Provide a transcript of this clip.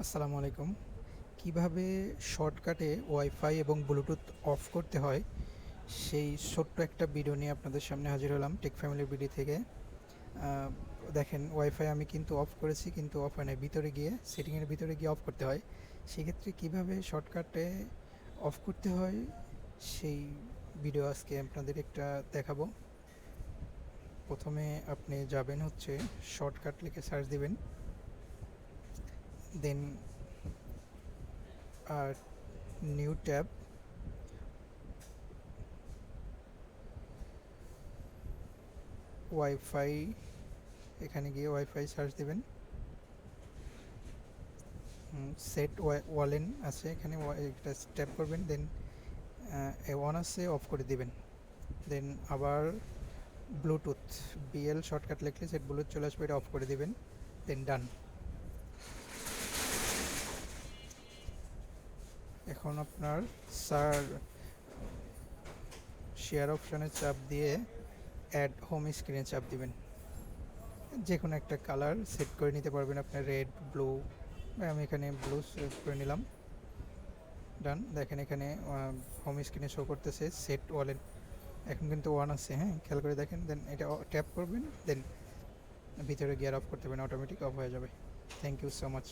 আসসালামু আলাইকুম। কিভাবে শর্টকাটে ওয়াইফাই এবং ব্লুটুথ অফ করতে হয় সেই ছোট্ট একটা ভিডিও নিয়ে আপনাদের সামনে হাজির হলাম টেক ফ্যামিলি বিডি থেকে। দেখেন, ওয়াইফাই আমি কিন্তু অফ করেছি, কিন্তু অফ হয় নাই। ভিতরে গিয়ে সেটিংয়ের ভিতরে গিয়ে অফ করতে হয়। সেক্ষেত্রে কিভাবে শর্টকাটে অফ করতে হয় সেই ভিডিও আজকে আপনাদের একটা দেখাবো। প্রথমে আপনি যাবেন হচ্ছে শর্টকাট লিখে সার্চ দিবেন, দেন নিউ ট্যাব, ওয়াইফাই, এখানে গিয়ে ওয়াইফাই সার্চ দেবেন। সেট ওয়ালেন আছে, এখানে একটা ট্যাপ করবেন, দেন অন আছে অফ করে দিবেন। দেন আবার ব্লুটুথ, বিএল শর্টকাট লিখলে সেট ব্লুটুথ চলে আসবে, এটা অফ করে দিবেন, দেন ডান। এখন আপনার শেয়ার অপশানে চাপ দিয়ে অ্যাড হোম স্ক্রিনে চাপ দিবেন। যে কোনো একটা কালার সেট করে নিতে পারবেন আপনার, রেড, ব্লু। আমি এখানে ব্লু সেট করে নিলাম, ডান। দেখেন এখানে হোম স্ক্রিনে শো করতেছে সেট ওয়ালেট, এখন কিন্তু ওয়ান আছে, হ্যাঁ খেয়াল করে দেখেন। দেন এটা ট্যাপ করবেন, দেন ভিতরে গিয়ার অফ করতে পারেন, অটোমেটিক অফ হয়ে যাবে। Thank you so much.